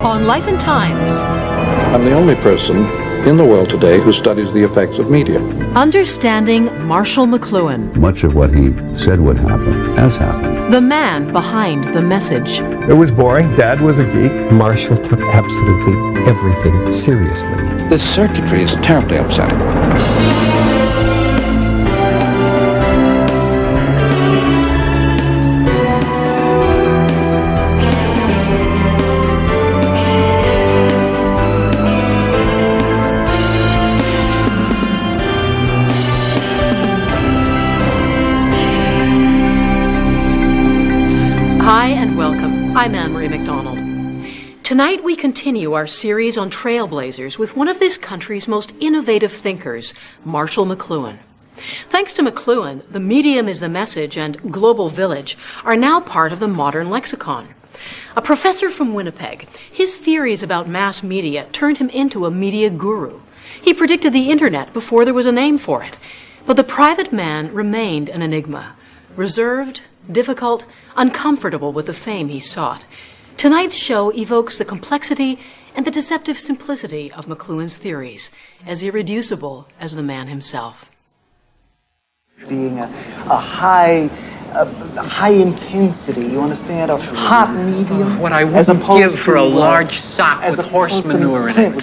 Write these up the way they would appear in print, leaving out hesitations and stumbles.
on Life and Times. I'm the only person in the world today who studies the effects of media. Understanding Marshall McLuhan, Much of what he said would happen has happened. the man behind the message. It was boring. Dad was a geek. Marshall took absolutely everything seriously. This circuitry is terribly upsetting. Hi and welcome. I'm Anne-Marie MacDonald. Tonight we continue our series on trailblazers with one of this country's most innovative thinkers, Marshall McLuhan. Thanks to McLuhan, the medium is the message and global village are now part of the modern lexicon. A professor from Winnipeg, his theories about mass media turned him into a media guru. He predicted the internet before there was a name for it. But the private man remained an enigma, reserved, difficult, uncomfortable with the fame he sought. Tonight's show evokes the complexity and the deceptive simplicity of McLuhan's theories, as irreducible as the man himself. Being a high intensity, you understand, a hot medium. What I wouldn't give for a large sock with horse manure in it.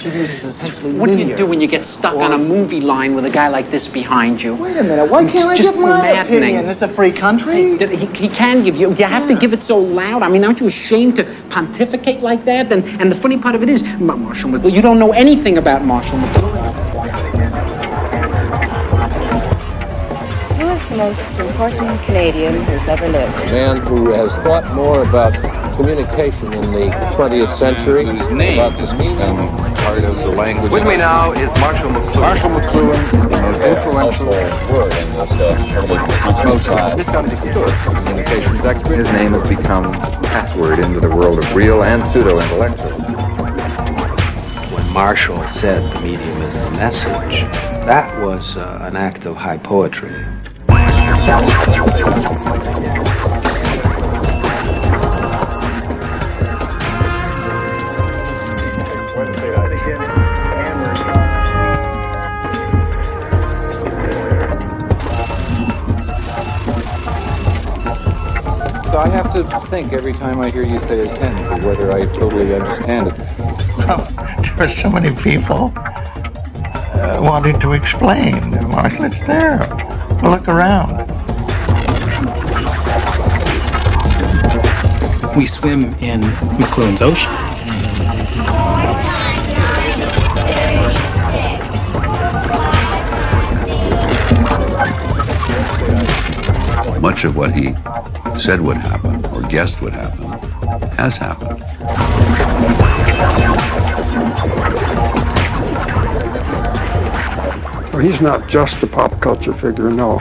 What do you do when you get stuck on a movie line with a guy like this behind you? Wait a minute, why can't I give my opinion? It's a free country. He can give you. You have to give it so loud. I mean, aren't you ashamed to pontificate like that? And the funny part of it is, Marshall McLuhan, you don't know anything about Marshall McLuhan. The most important Canadian who's ever lived. A man who has thought more about communication in the 20th century, whose name has become part of the language. With me now is Marshall McLuhan. Marshall McLuhan is the most influential word in this most misunderstood communications expert. His name has become a password into the world of real and pseudo-intellectuals. When Marshall said the medium is the message, that was an act of high poetry. So I have to think every time I hear you say a sentence of whether I totally understand it. There are so many people wanting to explain. Marshall, it's there. Look around. We swim in McLuhan's ocean. Much of what he said would happen or guessed would happen has happened. Well, he's not just a pop culture figure, no.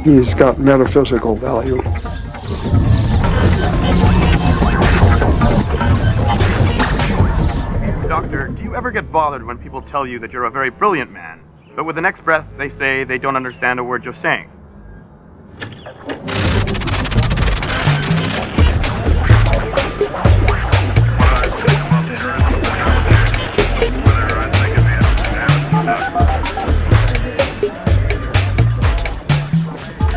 He's got metaphysical value. Doctor, do you ever get bothered when people tell you that you're a very brilliant man, but with the next breath they say they don't understand a word you're saying?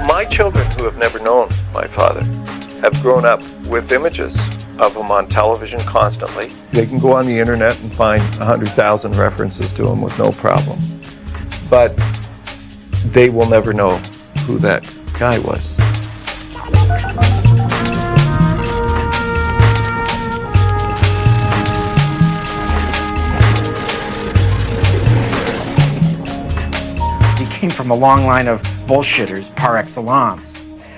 My children who have never known my father have grown up with images of him on television constantly. They can go on the internet and find 100,000 references to him with no problem. But they will never know who that guy was. He came from a long line of bullshitters par excellence.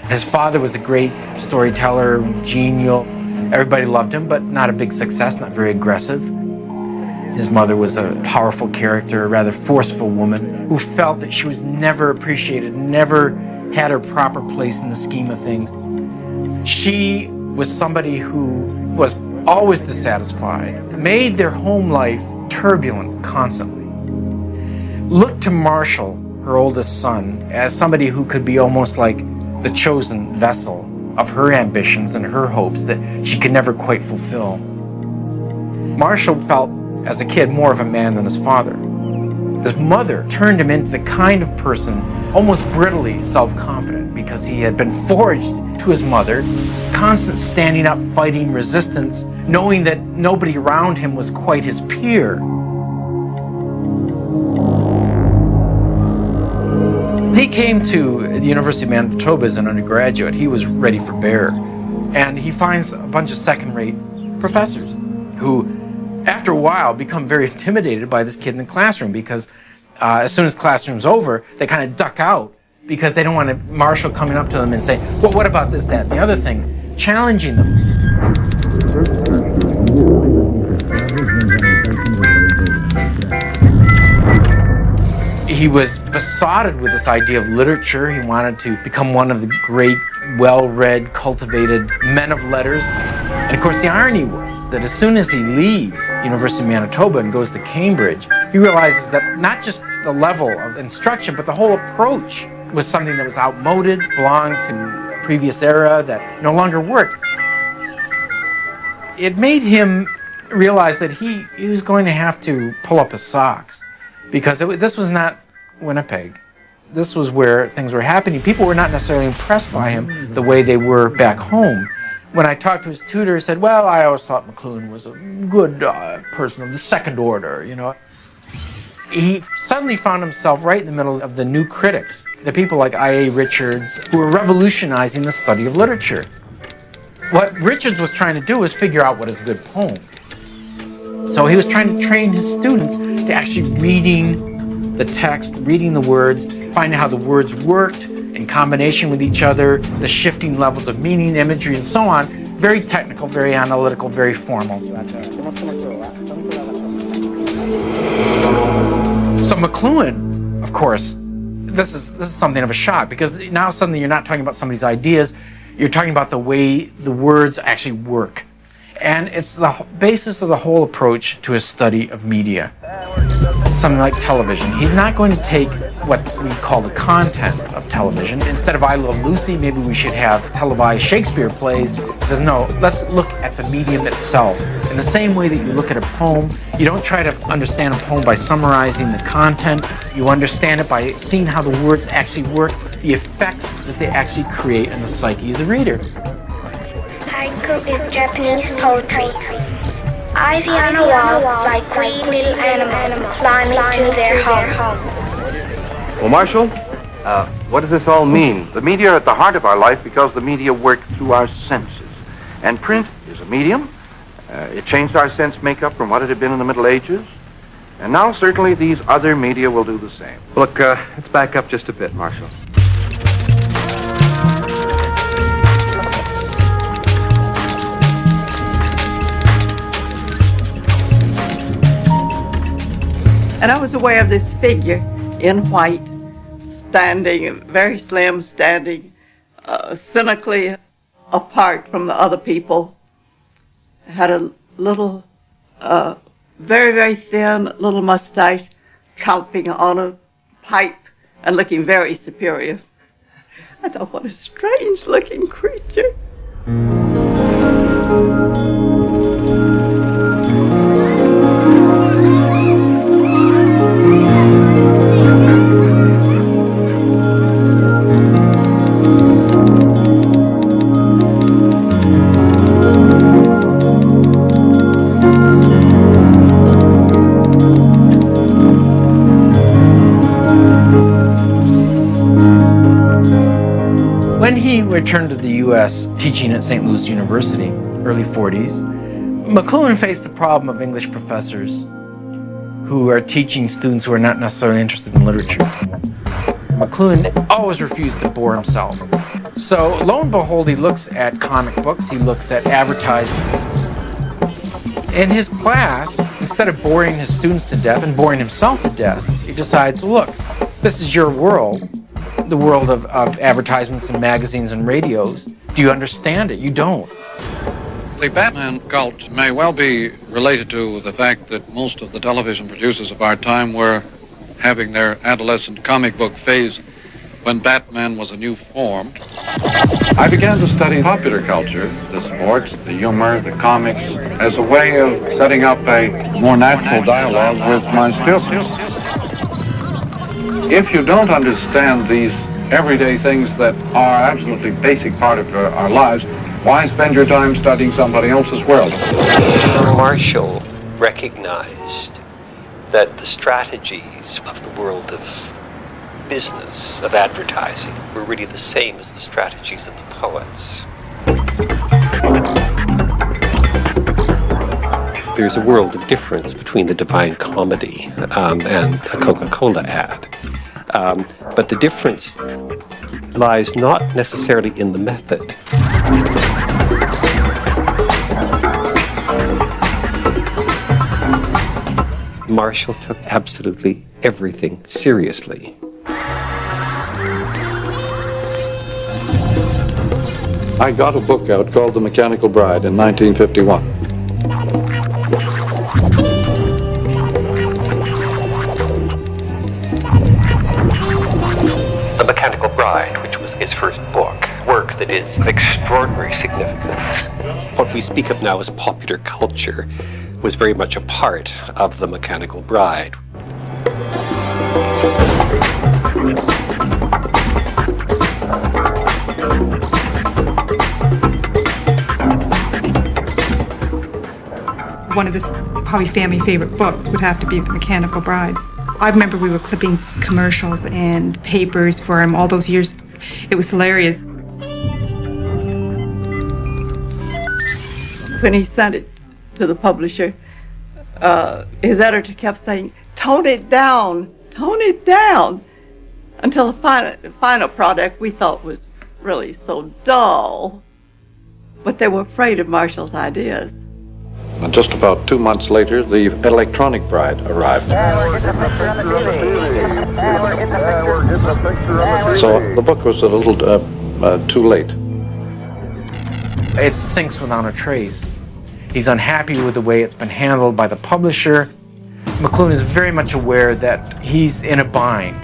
His father was a great storyteller, genial. Everybody loved him, but not a big success, not very aggressive. His mother was a powerful character, a rather forceful woman who felt that she was never appreciated, never had her proper place in the scheme of things. She was somebody who was always dissatisfied, made their home life turbulent constantly. Looked to Marshall, her oldest son, as somebody who could be almost like the chosen vessel of her ambitions and her hopes that she could never quite fulfill. Marshall felt, as a kid, more of a man than his father. His mother turned him into the kind of person, almost brittly self-confident, because he had been forged to his mother, constant standing up, fighting resistance, knowing that nobody around him was quite his peer. He came to the University of Manitoba as an undergraduate. He was ready for bear. And he finds a bunch of second-rate professors who, after a while, become very intimidated by this kid in the classroom because as soon as classroom's over, they kind of duck out because they don't want Marshall coming up to them and saying, well, what about this, that, and the other thing, challenging them. He was besotted with this idea of literature. He wanted to become one of the great, well-read, cultivated men of letters. And of course, the irony was that as soon as he leaves the University of Manitoba and goes to Cambridge, he realizes that not just the level of instruction, but the whole approach was something that was outmoded, belonged to a previous era that no longer worked. It made him realize that he was going to have to pull up his socks, because this was not Winnipeg. This was where things were happening. People were not necessarily impressed by him the way they were back home. When I talked to his tutor, he said, well, I always thought McLuhan was a good person of the second order, you know. He suddenly found himself right in the middle of the new critics, the people like I.A. Richards, who were revolutionizing the study of literature. What Richards was trying to do was figure out what is a good poem. So he was trying to train his students to actually reading the text, reading the words, finding how the words worked in combination with each other, the shifting levels of meaning, imagery, and so on. Very technical, very analytical, very formal. So McLuhan, of course, this is something of a shock, because now suddenly you're not talking about somebody's ideas, you're talking about the way the words actually work. And it's the basis of the whole approach to his study of media. Something like television. He's not going to take what we call the content of television. Instead of I Love Lucy, maybe we should have televised Shakespeare plays. He says, no, let's look at the medium itself. In the same way that you look at a poem, you don't try to understand a poem by summarizing the content. You understand it by seeing how the words actually work, the effects that they actually create in the psyche of the reader. Haiku is Japanese poetry. Ivy on a wall, like green little animals climbing to their homes. Well, Marshall, what does this all mean? The media are at the heart of our life because the media work through our senses. And print is a medium. It changed our sense makeup from what it had been in the Middle Ages. And now certainly these other media will do the same. Look, let's back up just a bit, Marshall. And I was aware of this figure in white, standing, very slim, standing cynically apart from the other people. Had a little, very, very thin little mustache, chomping on a pipe and looking very superior. I thought, what a strange-looking creature. When he returned to the U.S. teaching at St. Louis University, early 40s, McLuhan faced the problem of English professors who are teaching students who are not necessarily interested in literature. McLuhan always refused to bore himself. So lo and behold, he looks at comic books, he looks at advertising. In his class, instead of boring his students to death and boring himself to death, he decides, look, this is your world. The world of advertisements and magazines and radios. Do you understand it? You don't. The Batman cult may well be related to the fact that most of the television producers of our time were having their adolescent comic book phase. when Batman was a new form. I began to study popular culture, the sports, the humor, the comics, as a way of setting up a more natural dialogue with my students. If you don't understand these everyday things that are absolutely basic part of our lives, why spend your time studying somebody else's world? Marshall recognized that the strategies of the world of business, of advertising, were really the same as the strategies of the poets. There's a world of difference between the Divine Comedy and a Coca-Cola ad. But the difference lies not necessarily in the method. Marshall took absolutely everything seriously. I got a book out called The Mechanical Bride in 1951. The Mechanical Bride, which was his first book, work that is of extraordinary significance. What we speak of now as popular culture was very much a part of The Mechanical Bride. One of the probably family favorite books would have to be The Mechanical Bride. I remember we were clipping commercials and papers for him all those years. It was hilarious. When he sent it to the publisher, his editor kept saying, tone it down, until the final product we thought was really so dull. But they were afraid of Marshall's ideas. And just about 2 months later, the Electronic Bride arrived. So the book was a little too late. It sinks without a trace. He's unhappy with the way it's been handled by the publisher. McLuhan is very much aware that he's in a bind.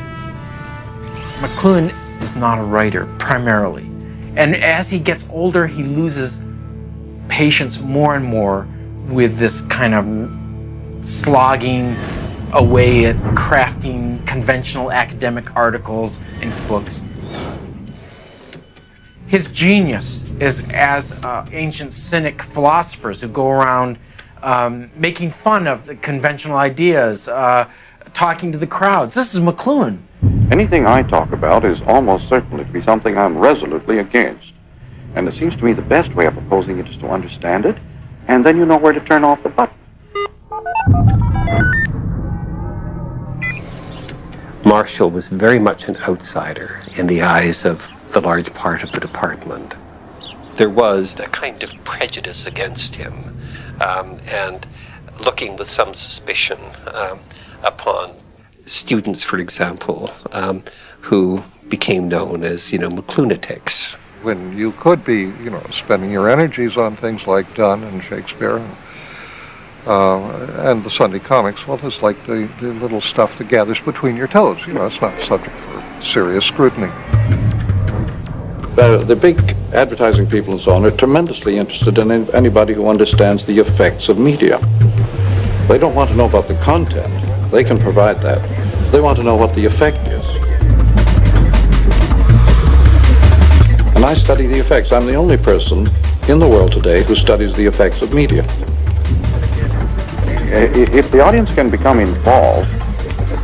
McLuhan is not a writer, primarily. And as he gets older, he loses patience more and more with this kind of slogging away at crafting conventional academic articles and books. His genius is as ancient cynic philosophers who go around making fun of the conventional ideas, talking to the crowds. This is McLuhan. Anything I talk about is almost certainly to be something I'm resolutely against. And it seems to me the best way of opposing it is to understand it, and then you know where to turn off the button. Marshall was very much an outsider in the eyes of the large part of the department. There was a kind of prejudice against him, and looking with some suspicion upon students, for example, who became known as, McLunatics. When you could be, spending your energies on things like Donne and Shakespeare and the Sunday comics, well, it's like the little stuff that gathers between your toes. It's not subject for serious scrutiny. The big advertising people and so on are tremendously interested in anybody who understands the effects of media. They don't want to know about the content. They can provide that. They want to know what the effect is. And I study the effects. I'm the only person in the world today who studies the effects of media. If the audience can become involved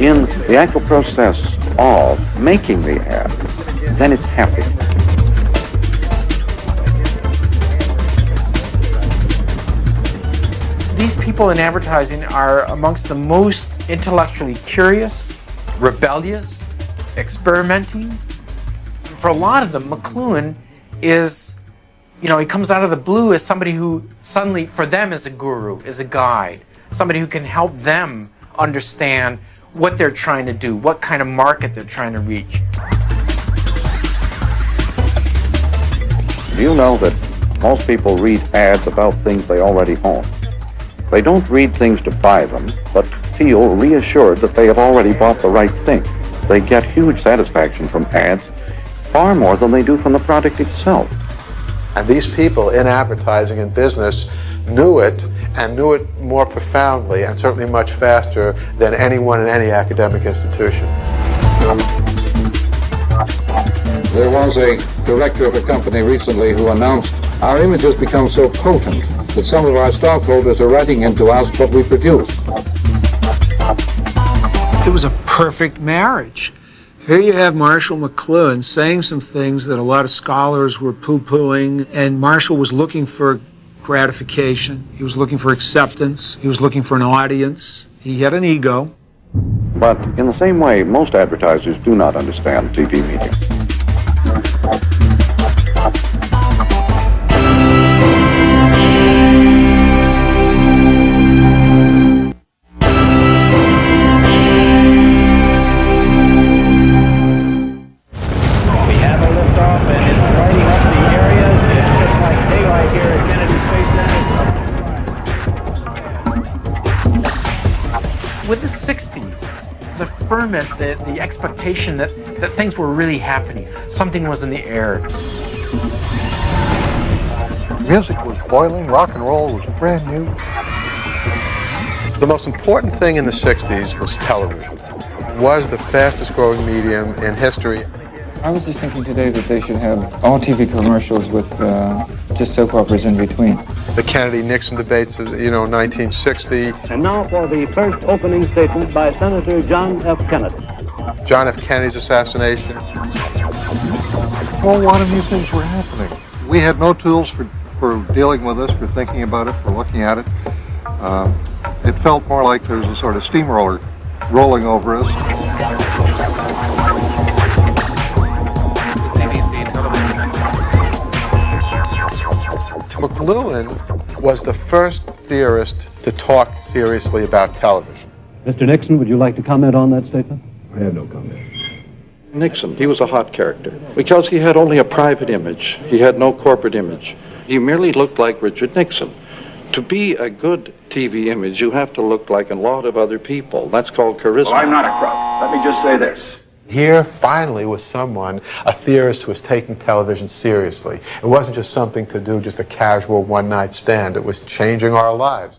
in the actual process of making the ad, then it's happy. These people in advertising are amongst the most intellectually curious, rebellious, experimenting. For a lot of them, McLuhan is, he comes out of the blue as somebody who suddenly, for them, is a guru, is a guide, somebody who can help them understand what they're trying to do, what kind of market they're trying to reach. Do you know that most people read ads about things they already own? They don't read things to buy them, but feel reassured that they have already bought the right thing. they get huge satisfaction from ads, far more than they do from the product itself. And these people in advertising and business knew it, and knew it more profoundly and certainly much faster than anyone in any academic institution. There was a director of a company recently who announced, our images become so potent that some of our stockholders are writing into us what we produce. It was a perfect marriage. Here you have Marshall McLuhan saying some things that a lot of scholars were poo-pooing, and Marshall was looking for gratification. He was looking for acceptance. He was looking for an audience. He had an ego. But in the same way, most advertisers do not understand TV media. With the 60s, the ferment, the expectation that things were really happening, something was in the air. Music was boiling, rock and roll was brand new. The most important thing in the 60s was television. It was the fastest growing medium in history. I was just thinking today that they should have all TV commercials with just soap operas in between. The Kennedy-Nixon debates of, 1960. And now for the first opening statement by Senator John F. Kennedy. John F. Kennedy's assassination. Well, a lot of new things were happening. We had no tools for dealing with this, for thinking about it, for looking at it. It felt more like there was a sort of steamroller rolling over us. McLuhan was the first theorist to talk seriously about television. Mr. Nixon, would you like to comment on that statement? I have no comment. Nixon, he was a hot character because he had only a private image. He had no corporate image. He merely looked like Richard Nixon. To be a good TV image, you have to look like a lot of other people. That's called charisma. Well, I'm not a crook. Let me just say this. Here, finally, was someone, a theorist who was taking television seriously. It wasn't just something to do, just a casual one-night stand. It was changing our lives.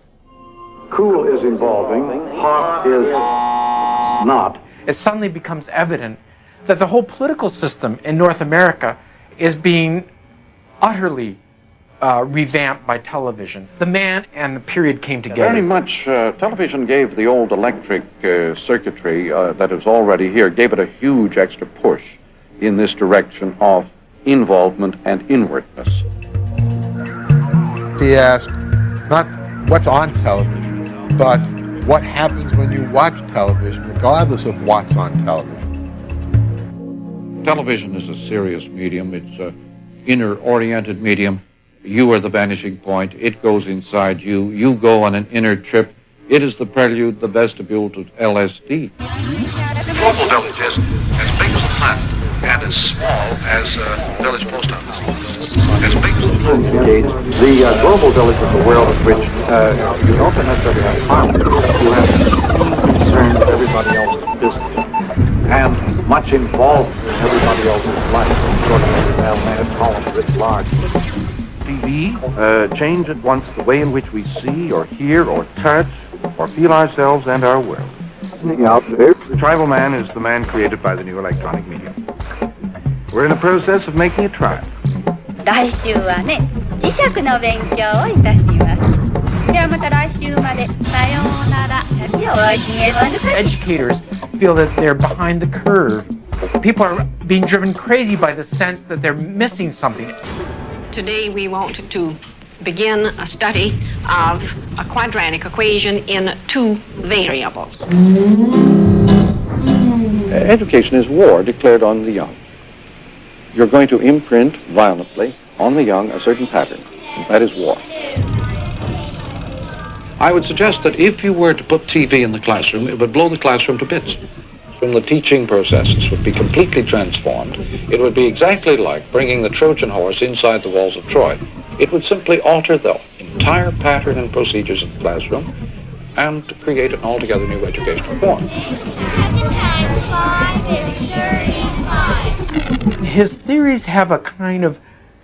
Cool is evolving, hot is not. It suddenly becomes evident that the whole political system in North America is being utterly revamped by television. The man and the period came together. Very much, television gave the old electric circuitry that is already here, gave it a huge extra push in this direction of involvement and inwardness. He asked, not what's on television, but what happens when you watch television, regardless of what's on television. Television is a serious medium. It's an inner-oriented medium. You are the vanishing point. It goes inside you. You go on an inner trip. It is the prelude, the vestibule to LSD. Global village is as big as the planet and as small as village post office. As big as the planet. The global village is a world in which you don't necessarily have harmony. You have concern with everybody else's business and much involved in everybody else's life. Sort of a mad column writ large. TV change at once the way in which we see or hear or touch or feel ourselves and our world. The tribal man is the man created by the new electronic medium. We're in the process of making a tribe. 来週はね、磁石の勉強をいたします。ではまた来週まで。さようなら。Educators feel that they're behind the curve. People are being driven crazy by the sense that they're missing something. Today we want to begin a study of a quadratic equation in two variables. Education is war declared on the young. You're going to imprint violently on the young a certain pattern. That is war. I would suggest that if you were to put TV in the classroom, it would blow the classroom to bits. From the teaching processes would be completely transformed. It would be exactly like bringing the Trojan horse inside the walls of Troy. It would simply alter the entire pattern and procedures of the classroom. and to create an altogether new educational form. 7 times 5 is 35. His theories have a kind of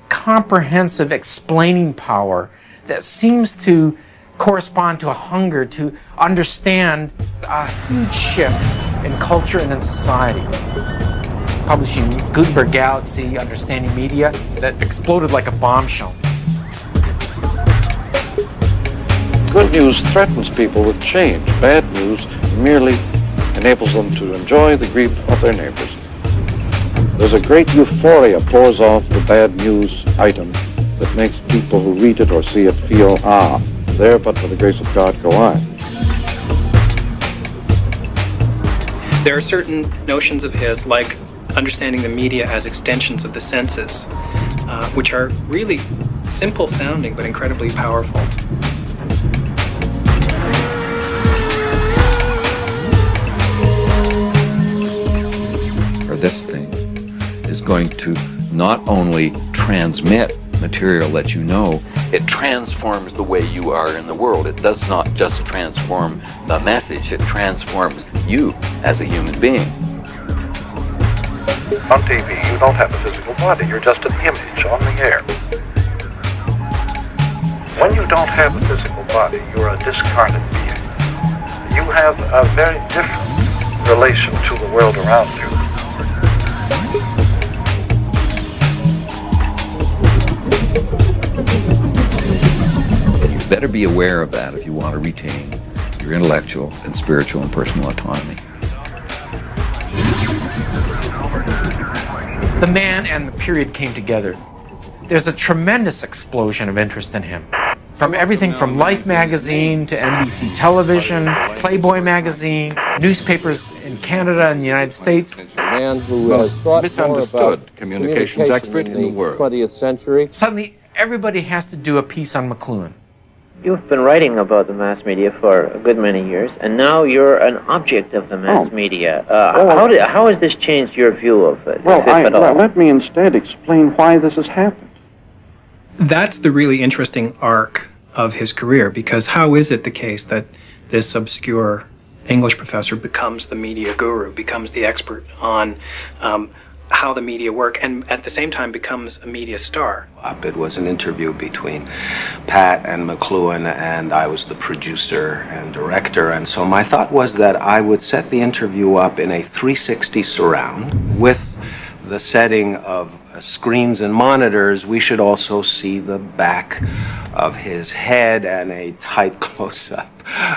comprehensive explaining power that seems to correspond to a hunger to understand a huge shift in culture and in society. Publishing Gutenberg Galaxy, Understanding Media, that exploded like a bombshell. Good news threatens people with change. Bad news merely enables them to enjoy the grief of their neighbors. There's a great euphoria pours off the bad news item that makes people who read it or see it feel, there, but for the grace of God, go on. There are certain notions of his, like understanding the media as extensions of the senses, which are really simple sounding but incredibly powerful. Or this thing is going to not only transmit material that you know, it transforms the way you are in the world. It does not just transform the message, it transforms you as a human being. On TV, you don't have a physical body. You're just an image on the air. When you don't have a physical body, you're a discarnate being. You have a very different relation to the world around you. You better be aware of that if you want to retain your intellectual and spiritual and personal autonomy. The man and the period came together. There's a tremendous explosion of interest in him. From everything from Life magazine to NBC television, Playboy magazine, newspapers in Canada and the United States. A man who has thought misunderstood more about communications expert in the world. 20th century. Suddenly, everybody has to do a piece on McLuhan. You've been writing about the mass media for a good many years, and now you're an object of the mass media. How has this changed your view of it? Well, let me instead explain why this has happened. That's the really interesting arc of his career, because how is it the case that this obscure English professor becomes the media guru, becomes the expert on how the media work, and at the same time becomes a media star? It was an interview between Pat and McLuhan, and I was the producer and director, and so my thought was that I would set the interview up in a 360 surround with the setting of screens and monitors. We should also see the back of his head and a tight close-up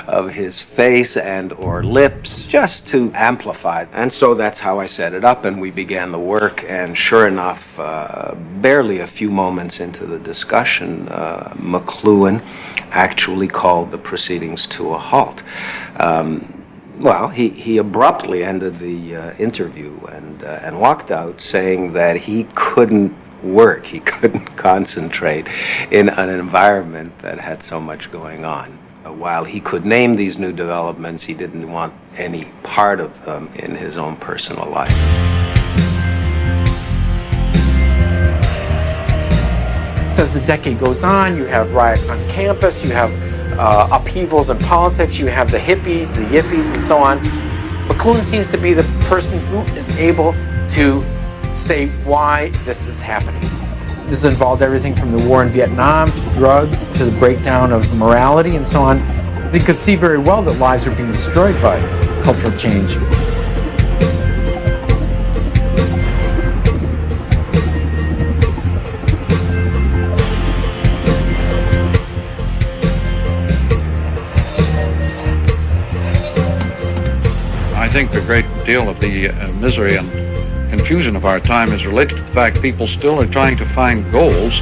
of his face and or lips, just to amplify. And so that's how I set it up, and we began the work, and sure enough, barely a few moments into the discussion, McLuhan actually called the proceedings to a halt. Well, he abruptly ended the interview and walked out saying that he couldn't work, he couldn't concentrate in an environment that had so much going on. While he could name these new developments, he didn't want any part of them in his own personal life. As the decade goes on, you have riots on campus, you have upheavals in politics, you have the hippies, the yippies, and so on. McLuhan seems to be the person who is able to say why this is happening. This has involved everything from the war in Vietnam to drugs to the breakdown of morality and so on. They could see very well that lives are being destroyed by cultural change. I think a great deal of the misery and confusion of our time is related to the fact people still are trying to find goals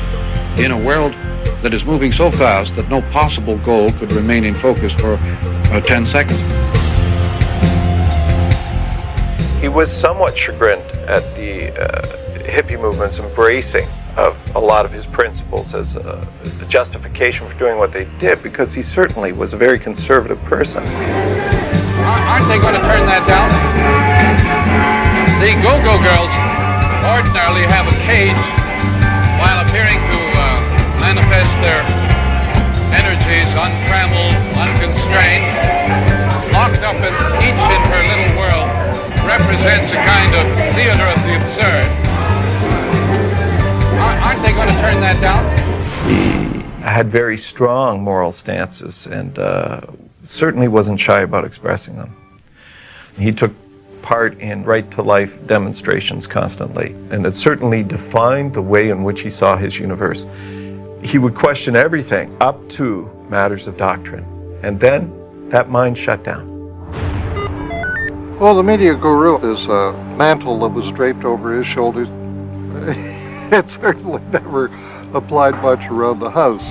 in a world that is moving so fast that no possible goal could remain in focus for 10 seconds. He was somewhat chagrined at the hippie movement's embracing of a lot of his principles as a justification for doing what they did, because he certainly was a very conservative person. Aren't they going to turn that down? The Go-Go Girls ordinarily have a cage while appearing to manifest their energy liberties, untrammeled, unconstrained, locked up each in her little world, represents a kind of theater of the absurd. Aren't they going to turn that down? He had very strong moral stances and certainly wasn't shy about expressing them. He took part in right-to-life demonstrations constantly, and it certainly defined the way in which he saw his universe. He would question everything up to matters of doctrine, and then that mind shut down. Well, the media guru, his mantle that was draped over his shoulders, it certainly never applied much around the house.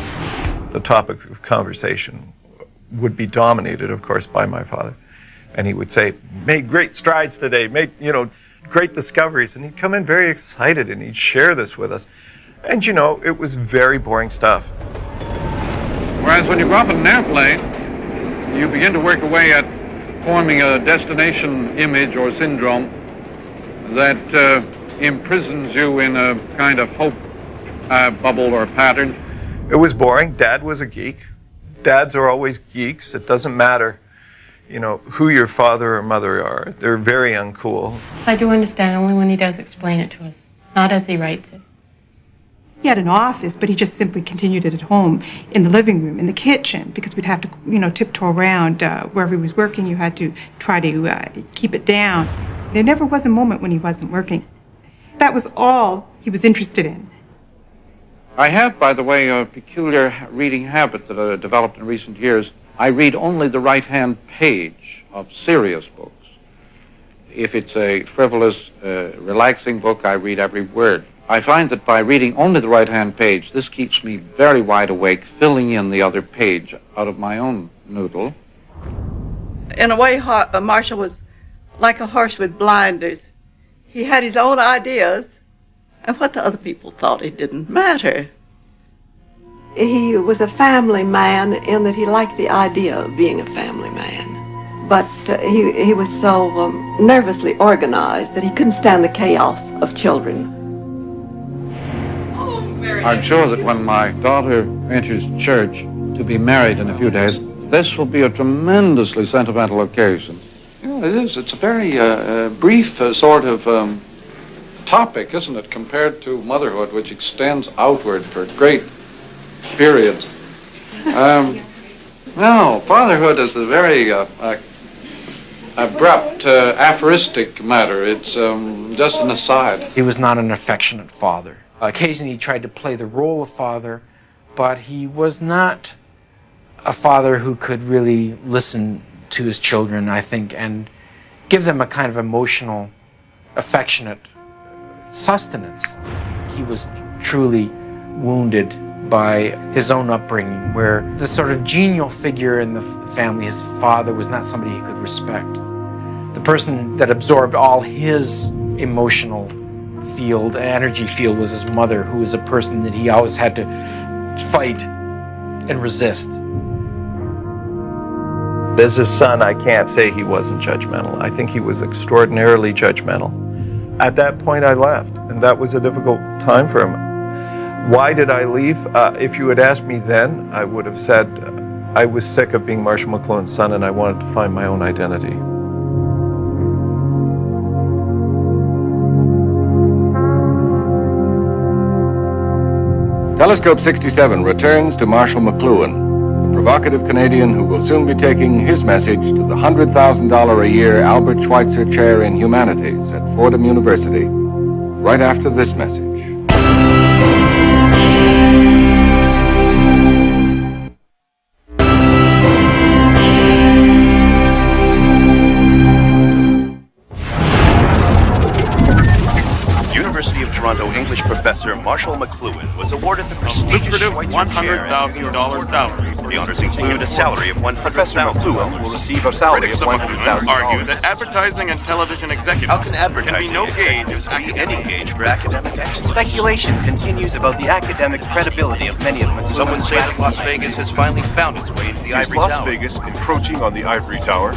The topic of conversation would be dominated, of course, by my father. And he would say, made great strides today, made, great discoveries. And he'd come in very excited and he'd share this with us. And, it was very boring stuff. Whereas when you go up in an airplane, you begin to work away at forming a destination image or syndrome that imprisons you in a kind of hope bubble or pattern. It was boring. Dad was a geek. Dads are always geeks. It doesn't matter, who your father or mother are. They're very uncool. I do understand only when he does explain it to us, not as he writes it. He had an office, but he just simply continued it at home, in the living room, in the kitchen, because we'd have to, tiptoe around wherever he was working. You had to try to keep it down. There never was a moment when he wasn't working. That was all he was interested in. I have, by the way, a peculiar reading habit that I developed in recent years. I read only the right-hand page of serious books. If it's a frivolous, relaxing book, I read every word. I find that by reading only the right-hand page, this keeps me very wide awake, filling in the other page out of my own noodle. In a way, Marshall was like a horse with blinders. He had his own ideas, and what the other people thought, it didn't matter. He was a family man in that he liked the idea of being a family man. But he was so nervously organized that he couldn't stand the chaos of children. I'm sure that when my daughter enters church to be married in a few days, this will be a tremendously sentimental occasion. It is. It's a very brief sort of topic, isn't it, compared to motherhood, which extends outward for great periods. No, fatherhood is a very abrupt, aphoristic matter. It's just an aside. He was not an affectionate father. Occasionally he tried to play the role of father, but he was not a father who could really listen to his children, I think, and give them a kind of emotional, affectionate sustenance. He was truly wounded by his own upbringing, where the sort of genial figure in the family, his father, was not somebody he could respect. The person that absorbed all his emotional field, energy field, was his mother, who was a person that he always had to fight and resist. As his son, I can't say he wasn't judgmental. I think he was extraordinarily judgmental. At that point, I left, and that was a difficult time for him. Why did I leave? If you had asked me then, I would have said I was sick of being Marshall McLuhan's son, and I wanted to find my own identity. Telescope 67 returns to Marshall McLuhan, the provocative Canadian who will soon be taking his message to the $100,000 a year Albert Schweitzer Chair in Humanities at Fordham University, right after this message. University of Toronto English professor Marshall McLuhan was awarded the prestigious Schweitzer Chair. $100,000 salary. The honors include a salary of $100,000. Professor McLuhan will receive a salary of $100,000. Argue that advertising and television executives How can advertising can be no gauge be any gauge for academic excellence? Speculation continues about the academic credibility of many of them. Someone say that Las Vegas has finally found its way into the Ivory Tower. Las Vegas encroaching on the Ivory Tower?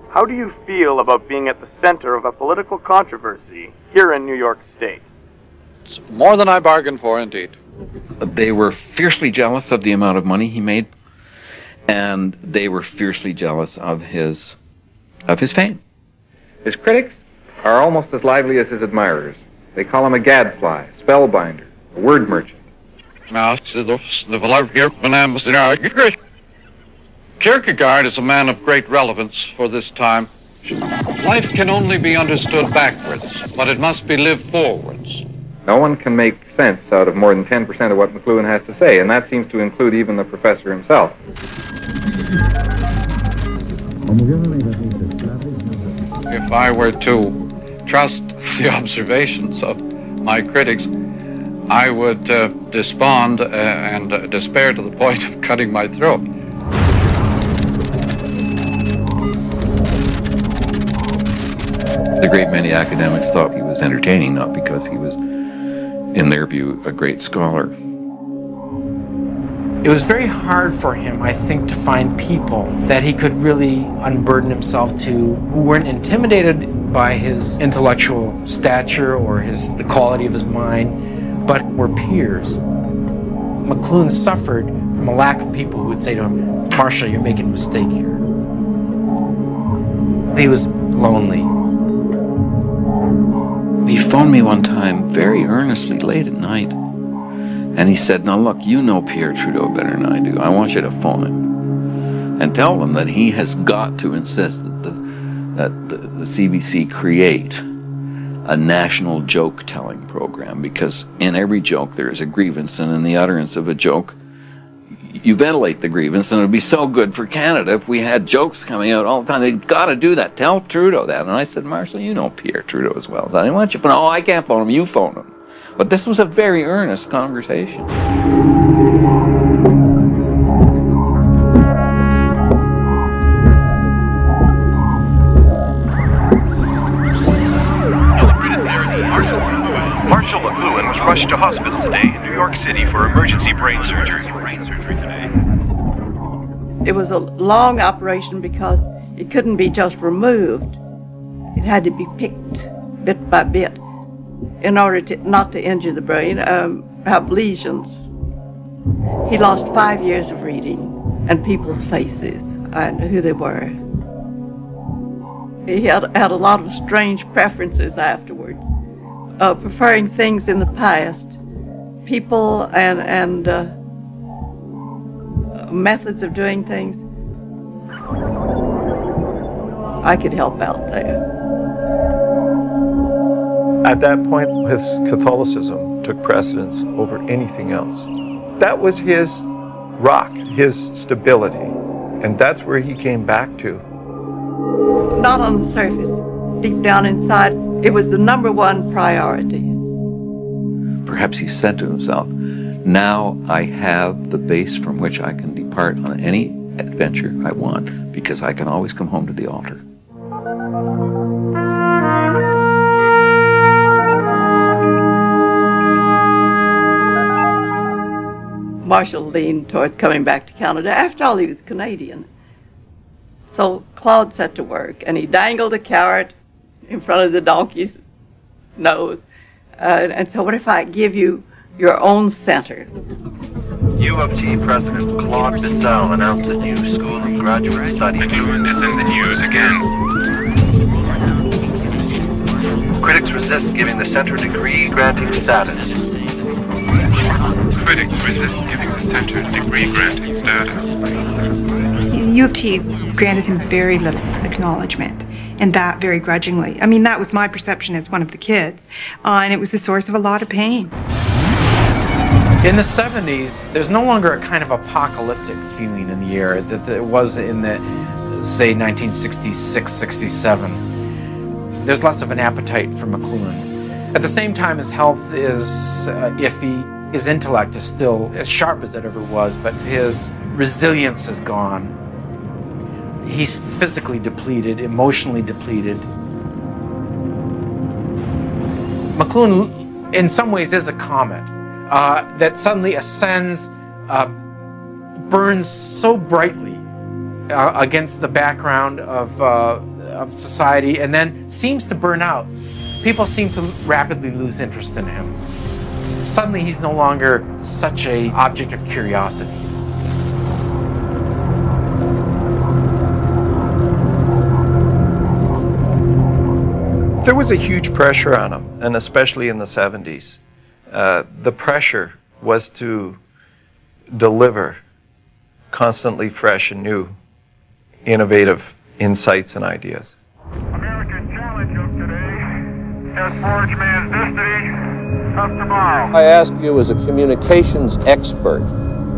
How do you feel about being at the center of a political controversy here in New York State? It's more than I bargained for, indeed. They were fiercely jealous of the amount of money he made, and they were fiercely jealous of his fame. His critics are almost as lively as his admirers. They call him a gadfly, spellbinder, a word merchant. Kierkegaard is a man of great relevance for this time. Life can only be understood backwards, but it must be lived forwards. No one can make sense out of more than 10% of what McLuhan has to say, and that seems to include even the professor himself. If I were to trust the observations of my critics, I would despond and despair to the point of cutting my throat. The great many academics thought he was entertaining, not because he was, in their view, a great scholar. It was very hard for him, I think, to find people that he could really unburden himself to, who weren't intimidated by his intellectual stature or the quality of his mind, but were peers. McLuhan suffered from a lack of people who would say to him, "Marshall, you're making a mistake here." He was lonely. He phoned me one time very earnestly late at night, and he said, "Now look, you know Pierre Trudeau better than I do. I want you to phone him and tell him that he has got to insist that the CBC create a national joke-telling program, because in every joke there is a grievance, and in the utterance of a joke you ventilate the grievance, and it would be so good for Canada if we had jokes coming out all the time. They've got to do that. Tell Trudeau that." And I said, "Marshall, you know Pierre Trudeau as well as I. Why don't you phone him?" "Oh, I can't phone him. You phone him." But this was a very earnest conversation. Marshall McLuhan was rushed to hospital today in New York City for emergency brain surgery. It was a long operation because it couldn't be just removed. It had to be picked bit by bit in order not to injure the brain, have lesions. He lost 5 years of reading and people's faces and who they were. He had a lot of strange preferences afterwards, preferring things in the past, people and methods of doing things. I could help out there. At that point, his Catholicism took precedence over anything else. That was his rock, his stability, and that's where he came back to. Not on the surface, deep down inside, it was the #1 priority. Perhaps he said to himself, "Now I have the base from which I can depart on any adventure I want, because I can always come home to the altar." Marshall leaned towards coming back to Canada. After all, he was Canadian. So Claude set to work, and he dangled a carrot in front of the donkey's nose. And so, what if I give you your own center? U of T President Claude Bessai announced a new school of graduate studies. McLuhan is in the news again. Critics resist giving the center degree granting status. Critics resist giving the center degree granting status. U of T granted him very little acknowledgement, and that very grudgingly. I mean, that was my perception as one of the kids, and it was the source of a lot of pain. In the 70s, there's no longer a kind of apocalyptic feeling in the air that there was in the, say, 1966, 67. There's less of an appetite for McLuhan. At the same time, his health is iffy. His intellect is still as sharp as it ever was, but his resilience is gone. He's physically depleted, emotionally depleted. McLuhan, in some ways, is a comet that suddenly ascends, burns so brightly against the background of society, and then seems to burn out. People seem to rapidly lose interest in him. Suddenly he's no longer such an object of curiosity. There was a huge pressure on him, and especially in the 70s. The pressure was to deliver constantly fresh and new, innovative insights and ideas. American challenge of today has forged man's destiny of tomorrow. I ask you as a communications expert,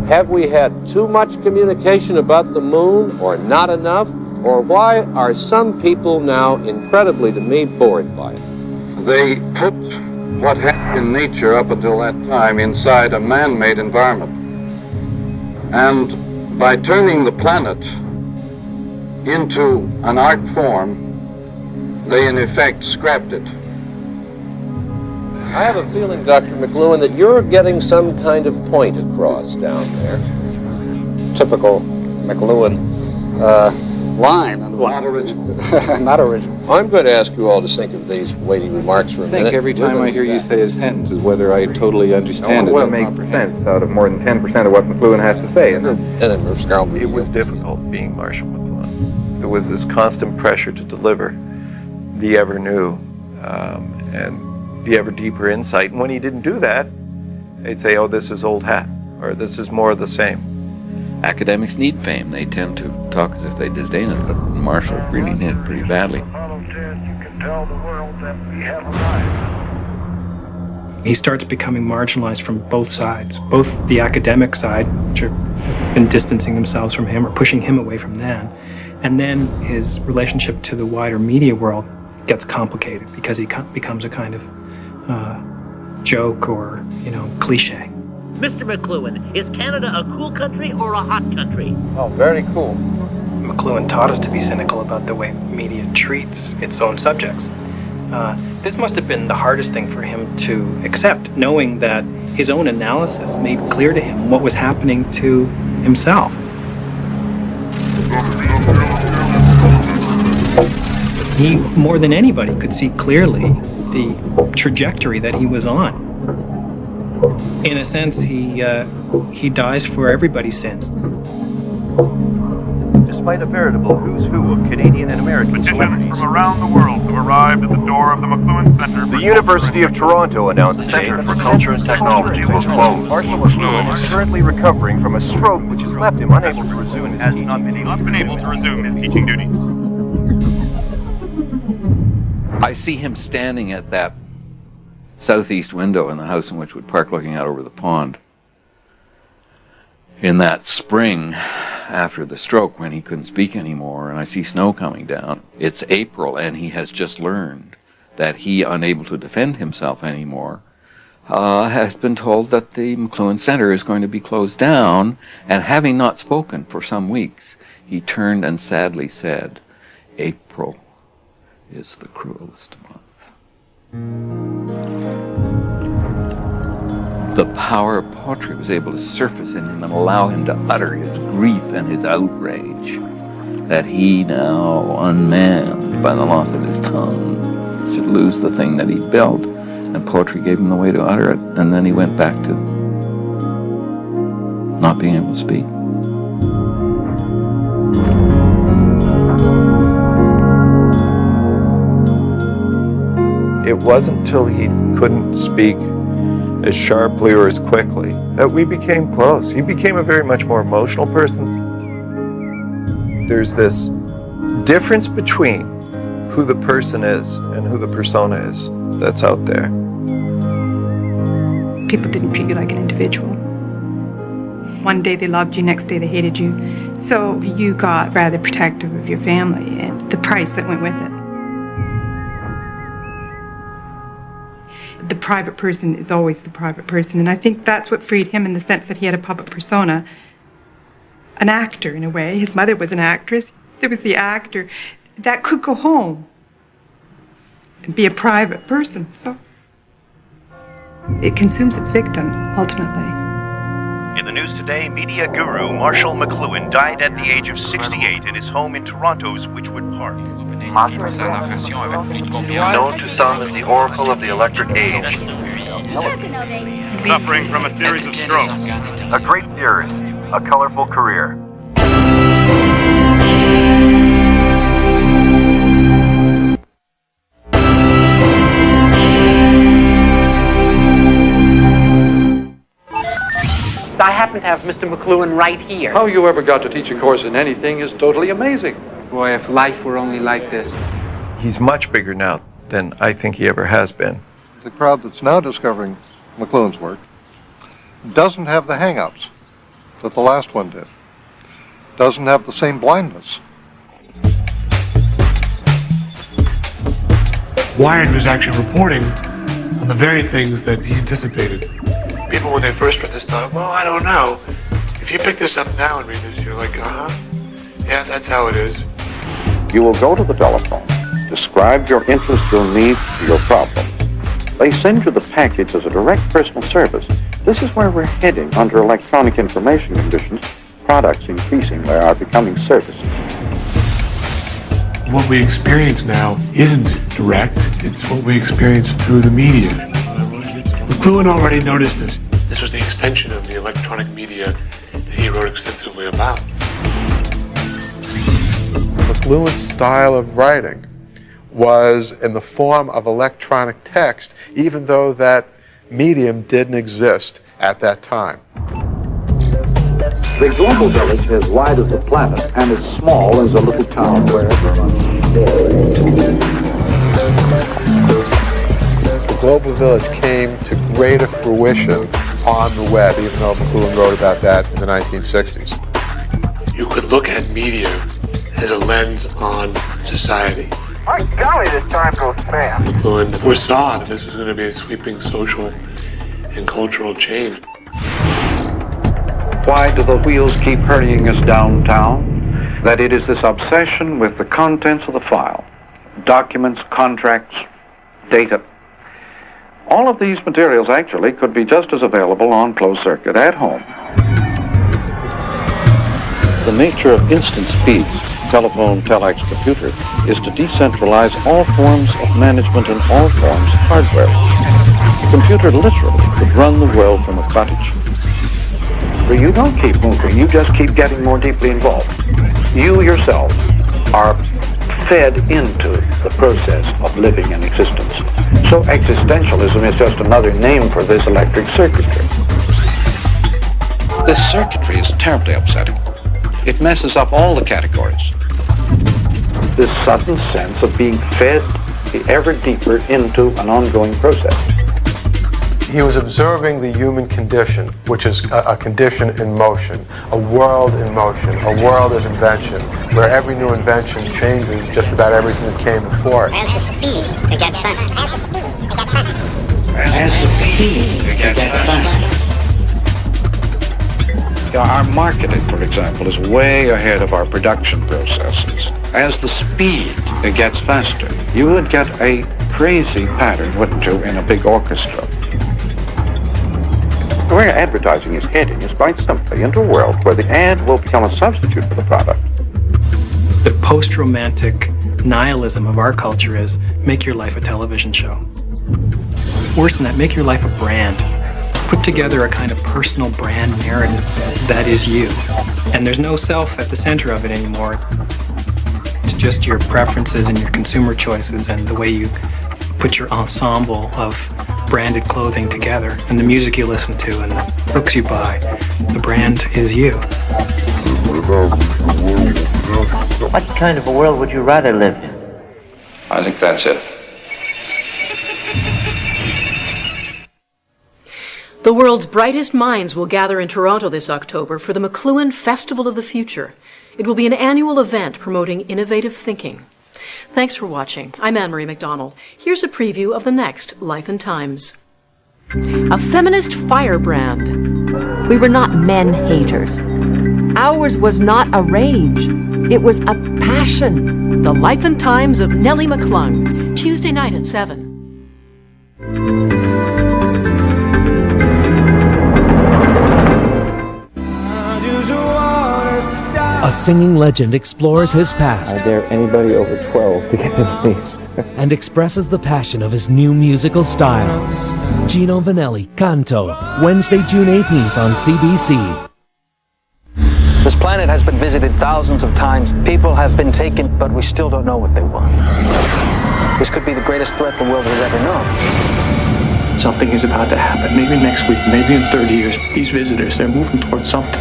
have we had too much communication about the moon or not enough? Or why are some people now, incredibly to me, bored by it? They put what happened in nature up until that time inside a man-made environment. And by turning the planet into an art form, they in effect scrapped it. I have a feeling, Dr. McLuhan, that you're getting some kind of point across down there. Typical McLuhan line. Not original. Not original. I'm going to ask you all to think of these weighty remarks for a minute. I think every time I hear you say a sentence is whether I totally understand it. Well, make sense out of more than 10% of what McLuhan has to say. It was difficult being Marshall McLuhan. There was this constant pressure to deliver the ever new and the ever deeper insight. And when he didn't do that, they'd say, oh, this is old hat, or this is more of the same. Academics need fame. They tend to talk as if they disdain it, but Marshall really did pretty badly. He starts becoming marginalized from both sides, both the academic side, which have been distancing themselves from him or pushing him away from them, and then his relationship to the wider media world gets complicated because he becomes a kind of joke or, cliche. Mr. McLuhan, is Canada a cool country or a hot country? Oh, very cool. McLuhan taught us to be cynical about the way media treats its own subjects. This must have been the hardest thing for him to accept, knowing that his own analysis made clear to him what was happening to himself. He, more than anybody, could see clearly the trajectory that he was on. In a sense, he dies for everybody's sins. Despite a veritable who's who of Canadian and American celebrities from around the world have arrived at the door of the McLuhan Center. The University of Toronto announced the Center for Culture and Technology will close. Marshall McLuhan is currently recovering from a stroke which has left him unable to resume his teaching. Not been able to resume his teaching duties. I see him standing at that southeast window in the house in Witchwood Park looking out over the pond in that spring after the stroke when he couldn't speak anymore, and I see snow coming down. It's April and he has just learned that he, unable to defend himself anymore, has been told that the McLuhan Center is going to be closed down, and having not spoken for some weeks, he turned and sadly said, "April is the cruelest month." The power of poetry was able to surface in him and allow him to utter his grief and his outrage that he, now unmanned by the loss of his tongue, should lose the thing that he built, and poetry gave him the way to utter it, and then he went back to not being able to speak. It wasn't until he couldn't speak as sharply or as quickly that we became close. He became a very much more emotional person. There's this difference between who the person is and who the persona is that's out there. People didn't treat you like an individual. One day they loved you, next day they hated you. So you got rather protective of your family and the price that went with it. The private person is always the private person, and I think that's what freed him in the sense that he had a public persona. An actor, in a way. His mother was an actress. There was the actor that could go home and be a private person. So it consumes its victims, ultimately. In the news today, media guru Marshall McLuhan died at the age of 68 in his home in Toronto's Witchwood Park. Known to some as the Oracle of the Electric Age. suffering from a series of strokes. A great theorist, a colorful career. I happen to have Mr. McLuhan right here. How you ever got to teach a course in anything is totally amazing. Boy, if life were only like this. He's much bigger now than I think he ever has been. The crowd that's now discovering McLuhan's work doesn't have the hang-ups that the last one did. Doesn't have the same blindness. Wired was actually reporting on the very things that he anticipated. People, when they first read this, thought, well, I don't know. If you pick this up now and read this, you're like, yeah, that's how it is. You will go to the telephone, describe your interest, your needs, your problems. They send you the package as a direct personal service. This is where we're heading under electronic information conditions. Products increasingly are becoming services. What we experience now isn't direct. It's what we experience through the media. McLuhan already noticed this. This was the extension of the electronic media that he wrote extensively about. McLuhan's style of writing was in the form of electronic text, even though that medium didn't exist at that time. The global village is wide as the planet and as small as a little town wherever. The global village came to greater fruition on the web, even though McLuhan wrote about that in the 1960s. You could look at media as a lens on society. My golly, this time goes fast. McLuhan foresaw that this was going to be a sweeping social and cultural change. Why do the wheels keep hurrying us downtown? That it is this obsession with the contents of the file, documents, contracts, data. All of these materials actually could be just as available on closed circuit at home. The nature of instant speeds, telephone, telex, computer, is to decentralize all forms of management and all forms of hardware. The computer literally could run the world from a cottage. But you don't keep moving, you just keep getting more deeply involved. You yourself are fed into the process of living and existence. So existentialism is just another name for this electric circuitry. This circuitry is terribly upsetting. It messes up all the categories. This sudden sense of being fed ever deeper into an ongoing process. He was observing the human condition, which is a condition in motion, a world in motion, a world of invention, where every new invention changes just about everything that came before it. As the speed, it gets faster. As the speed, it gets faster. As the speed, it gets faster. Our marketing, for example, is way ahead of our production processes. As the speed it gets faster, you would get a crazy pattern, wouldn't you, in a big orchestra? Where advertising is heading is quite simply into a world where the ad will become a substitute for the product. The post-romantic nihilism of our culture is make your life a television show. Worse than that, make your life a brand. Put together a kind of personal brand narrative that is you. And there's no self at the center of it anymore. It's just your preferences and your consumer choices and the way you put your ensemble of branded clothing together and the music you listen to and the books you buy. The brand is you. What kind of a world would you rather live in? I think that's it. The world's brightest minds will gather in Toronto this October for the McLuhan Festival of the Future. It will be an annual event promoting innovative thinking. Thanks for watching. I'm Anne-Marie McDonald. Here's a preview of the next Life and Times. A feminist firebrand. We were not men-haters. Ours was not a rage. It was a passion. The Life and Times of Nellie McLuhan, Tuesday night at 7. A singing legend explores his past. I dare anybody over 12 to get to the least. And expresses the passion of his new musical style. Gino Vanelli, Canto, Wednesday, June 18th on CBC. This planet has been visited thousands of times. People have been taken, but we still don't know what they want. This could be the greatest threat the world has ever known. Something is about to happen. Maybe next week, maybe in 30 years. These visitors, they're moving towards something.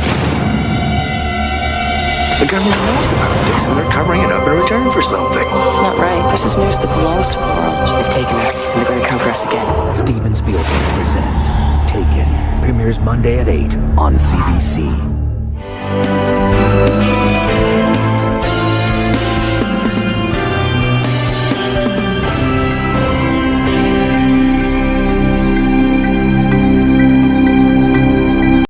The government knows about this, and they're covering it up in return for something. It's not right. This is news that belongs to the world. They've taken us, and they're going to come for us again. Steven Spielberg presents Taken. Premieres Monday at 8 on CBC.